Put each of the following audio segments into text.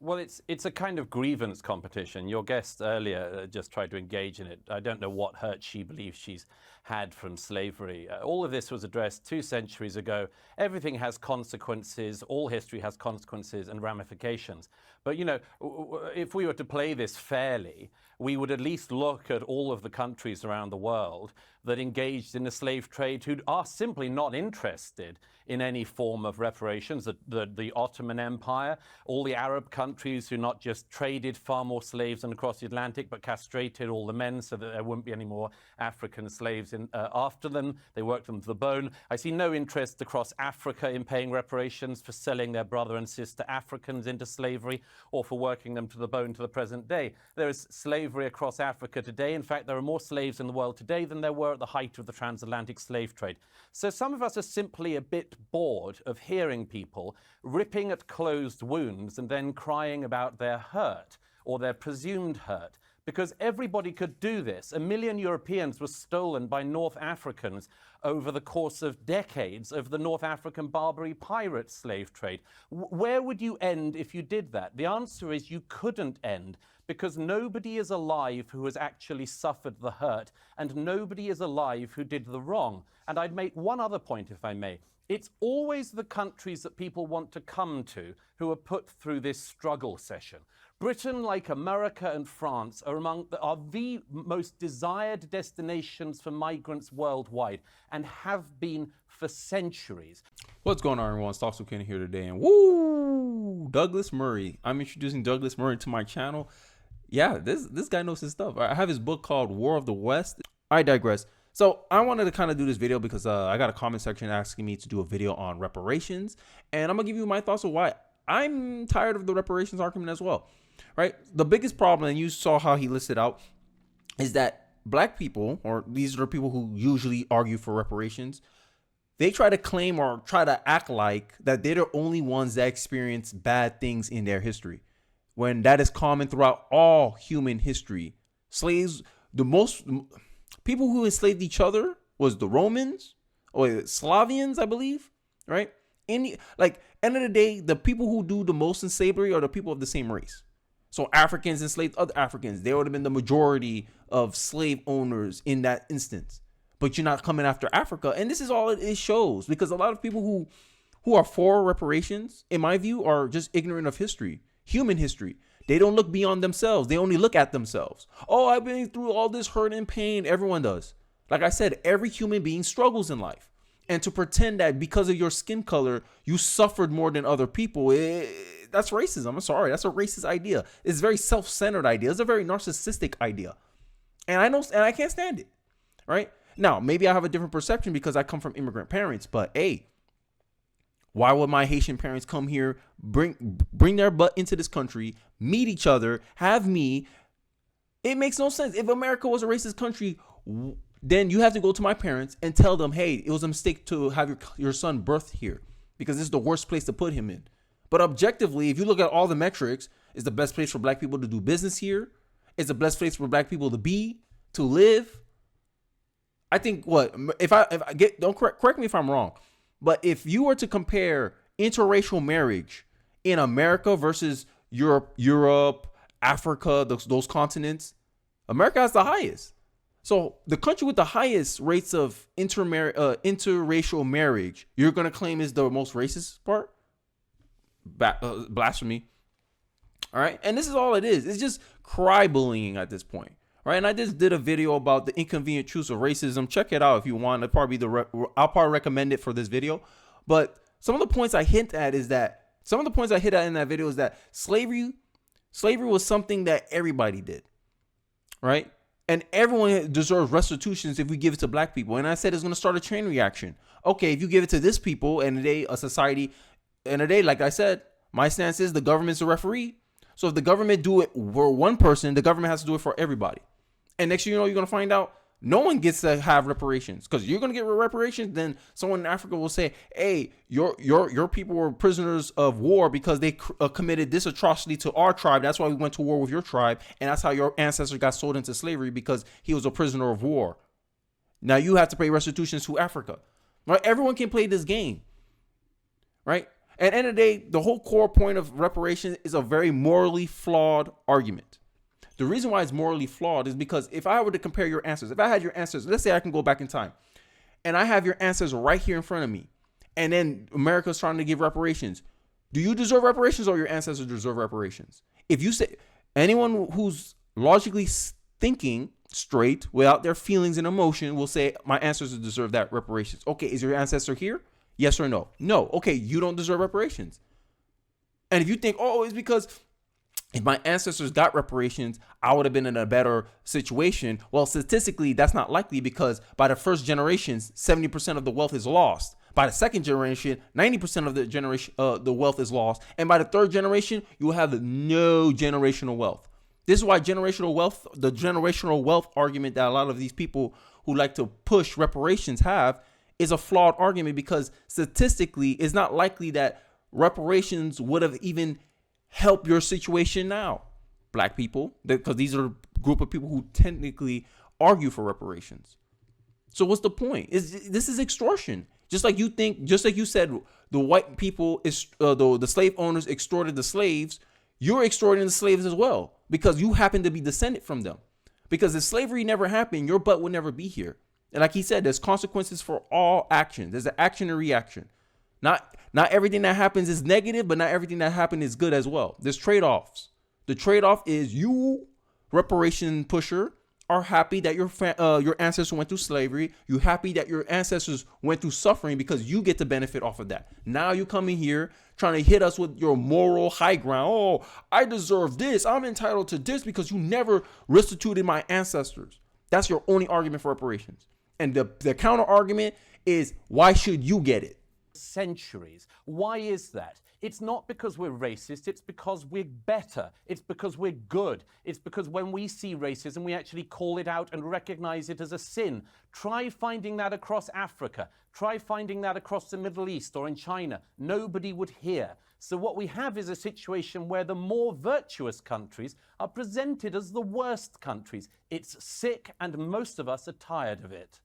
Well, it's a kind of grievance competition. Your guest earlier just tried to engage in it. I don't know what hurt she believes she's had from slavery. All of this was addressed 2 centuries ago. Everything has consequences. All history has consequences and ramifications. But, you know, if we were to play this fairly, we would at least look at all of the countries around the world that engaged in the slave trade who are simply not interested in any form of reparations. The Ottoman Empire, all the Arab countries who not just traded far more slaves than across the Atlantic, but castrated all the men so that there wouldn't be any more African slaves after them. They worked them to the bone. I see no interest across Africa in paying reparations for selling their brother and sister Africans into slavery or for working them to the bone to the present day. There is slavery across Africa today. In fact, there are more slaves in the world today than there were at the height of the transatlantic slave trade. So some of us are simply a bit bored of hearing people ripping at closed wounds and then crying about their hurt or their presumed hurt. Because everybody could do this. 1 million Europeans were stolen by North Africans over the course of decades of the North African Barbary pirate slave trade. Where would you end if you did that? The answer is you couldn't end, because nobody is alive who has actually suffered the hurt, and nobody is alive who did the wrong. And I'd make one other point, if I may. It's always the countries that people want to come to who are put through this struggle session. Britain, like America and France, are the most desired destinations for migrants worldwide and have been for centuries. What's going on, everyone? Stocks with Kenny here today, and woo, Douglas Murray. I'm introducing Douglas Murray to my channel. Yeah, this guy knows his stuff. I have his book called War of the West. I digress. So I wanted to kind of do this video because I got a comment section asking me to do a video on reparations, and I'm gonna give you my thoughts on why I'm tired of the reparations argument as well. Right? The biggest problem, and you saw how he listed out, is that black people, or these are the people who usually argue for reparations, they try to claim or try to act like that they're the only ones that experience bad things in their history, when that is common throughout all human history. Slaves, the most people who enslaved each other was the Romans or Slavians, I believe, right? End of the day, the people who do the most in slavery are the people of the same race. So Africans enslaved other Africans. They would have been the majority of slave owners in that instance. But you're not coming after Africa. And this is all it shows, because a lot of people who are for reparations, in my view, are just ignorant of history, human history. They don't look beyond themselves. They only look at themselves. Oh, I've been through all this hurt and pain. Everyone does. Like I said, every human being struggles in life. And to pretend that because of your skin color, you suffered more than other people, that's racism. I'm sorry. That's a racist idea. It's a very self-centered idea. It's a very narcissistic idea. And I can't stand it. Right? Now, maybe I have a different perception because I come from immigrant parents, but hey, why would my Haitian parents come here, bring their butt into this country, meet each other, have me? It makes no sense. If America was a racist country, then you have to go to my parents and tell them, hey, it was a mistake to have your son birthed here because this is the worst place to put him in. But objectively, if you look at all the metrics, it's the best place for black people to do business here. It's the best place for black people to be, to live. I think don't correct me if I'm wrong, but if you were to compare interracial marriage in America versus Europe, Africa, those continents, America has the highest. So the country with the highest rates of interracial marriage, you're going to claim is the most racist part? Blasphemy. All right. And this is all it is. It's just cry bullying at this point. Right. And I just did a video about the inconvenient truths of racism. Check it out if you want. I'll probably recommend it for this video. But some of the points I hint at in that video is that slavery was something that everybody did. Right. And everyone deserves restitutions if we give it to black people. And I said it's going to start a chain reaction. Okay, if you give it to this people and a society, like I said, my stance is the government's a referee. So if the government do it for one person, the government has to do it for everybody. And next thing you know, you're going to find out no one gets to have reparations, because you're going to get reparations. Then someone in Africa will say, hey, your people were prisoners of war because they committed this atrocity to our tribe. That's why we went to war with your tribe. And that's how your ancestor got sold into slavery, because he was a prisoner of war. Now you have to pay restitutions to Africa. Right? Everyone can play this game. Right? And at the end of the day, the whole core point of reparations is a very morally flawed argument. The reason why it's morally flawed is because if I were to compare your answers, if I had your answers, let's say I can go back in time and I have your answers right here in front of me, and then America's trying to give reparations. Do you deserve reparations or your ancestors deserve reparations? If you say, anyone who's logically thinking straight without their feelings and emotion will say, my ancestors deserve that reparations. Okay, is your ancestor here? Yes or no? No. Okay, you don't deserve reparations. And if you think, oh, it's because if my ancestors got reparations, I would have been in a better situation. Well, statistically, that's not likely because by the first generations, 70% of the wealth is lost. By the second generation, 90% of the wealth is lost. And by the third generation, you will have no generational wealth. This is why the generational wealth argument that a lot of these people who like to push reparations have is a flawed argument, because statistically, it's not likely that reparations would have even helped your situation now. Black people, because these are a group of people who technically argue for reparations. So what's the point? This is extortion. Just like you said, the white people, the slave owners extorted the slaves. You're extorting the slaves as well, because you happen to be descended from them. Because if slavery never happened, your butt would never be here. And like he said, there's consequences for all actions. There's an action and reaction. Not everything that happens is negative, but not everything that happened is good as well. There's trade-offs. The trade-off is you, reparation pusher, are happy that your ancestors went through slavery. You're happy that your ancestors went through suffering because you get to benefit off of that. Now you come in here trying to hit us with your moral high ground. Oh, I deserve this. I'm entitled to this because you never restituted my ancestors. That's your only argument for reparations. And the counter argument is, why should you get it? Centuries. Why is that? It's not because we're racist, it's because we're better. It's because we're good. It's because when we see racism, we actually call it out and recognize it as a sin. Try finding that across Africa. Try finding that across the Middle East or in China. Nobody would hear. So what we have is a situation where the more virtuous countries are presented as the worst countries. It's sick, and most of us are tired of it.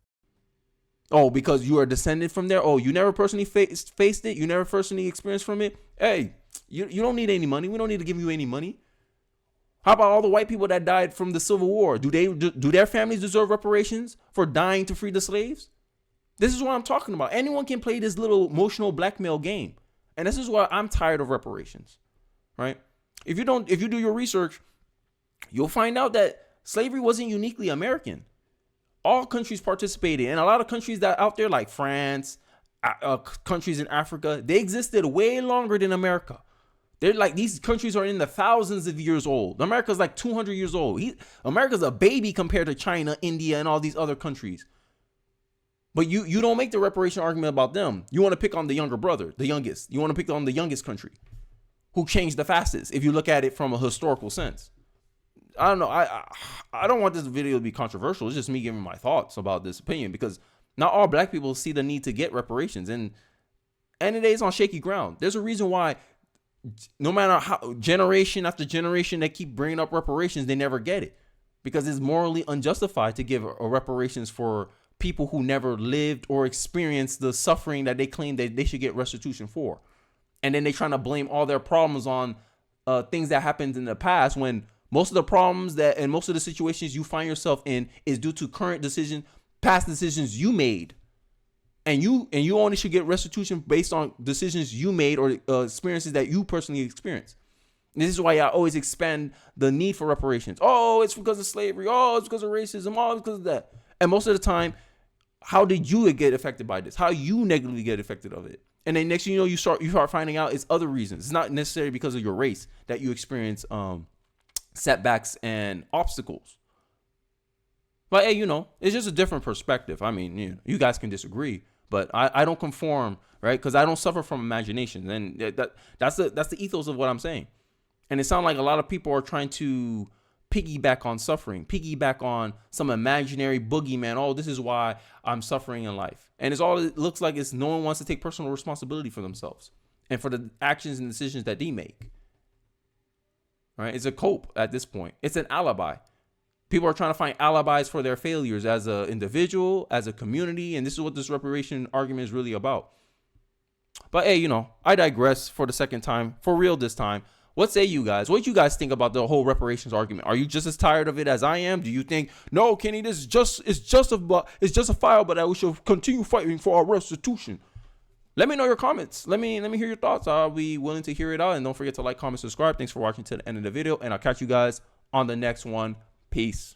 Oh, because you are descended from there. Oh, you never personally faced it. You never personally experienced from it. Hey, you don't need any money. We don't need to give you any money. How about all the white people that died from the Civil War? Do their families deserve reparations for dying to free the slaves? This is what I'm talking about. Anyone can play this little emotional blackmail game. And this is why I'm tired of reparations, right? If you do your research, you'll find out that slavery wasn't uniquely American. All countries participated, and a lot of countries that out there, like France, countries in Africa, they existed way longer than America. They're like, these countries are in the thousands of years old. America's like 200 years old. America's a baby compared to China, India, and all these other countries. But you don't make the reparation argument about them. You want to pick on the younger brother, the youngest. You want to pick on the youngest country who changed the fastest, if you look at it from a historical sense. I don't know. I don't want this video to be controversial. It's just me giving my thoughts about this opinion, because not all black people see the need to get reparations. And it is on shaky ground. There's a reason why no matter how generation after generation they keep bringing up reparations, they never get it, because it's morally unjustified to give reparations for people who never lived or experienced the suffering that they claim that they should get restitution for. And then they trying to blame all their problems on things that happened in the past, when most of the problems and most of the situations you find yourself in is due to current decisions, past decisions you made. And you only should get restitution based on decisions you made or experiences that you personally experienced. And this is why I always expand the need for reparations. Oh, it's because of slavery. Oh, it's because of racism. Oh, it's because of that. And most of the time, how did you get affected by this? How you negatively get affected of it? And then next thing you know, you start finding out it's other reasons. It's not necessarily because of your race that you experience setbacks and obstacles. But hey, it's just a different perspective. I mean, you guys can disagree, but I don't conform, right? Because I don't suffer from imagination, and that's the ethos of what I'm saying. And it sounds like a lot of people are trying to piggyback on suffering, piggyback on some imaginary boogeyman. Oh, this is why I'm suffering in life, and it looks like no one wants to take personal responsibility for themselves and for the actions and decisions that they make. Right? It's a cope at this point. It's an alibi. People are trying to find alibis for their failures as an individual, as a community. And this is what this reparation argument is really about. But hey, I digress for the second time, for real this time. What say you guys? What do you guys think about the whole reparations argument? Are you just as tired of it as I am? Do you think, no, Kenny, this is it's justifiable that we should continue fighting for our restitution? Let me know your comments. Let me hear your thoughts. I'll be willing to hear it out. And don't forget to like, comment, subscribe. Thanks for watching to the end of the video. And I'll catch you guys on the next one. Peace.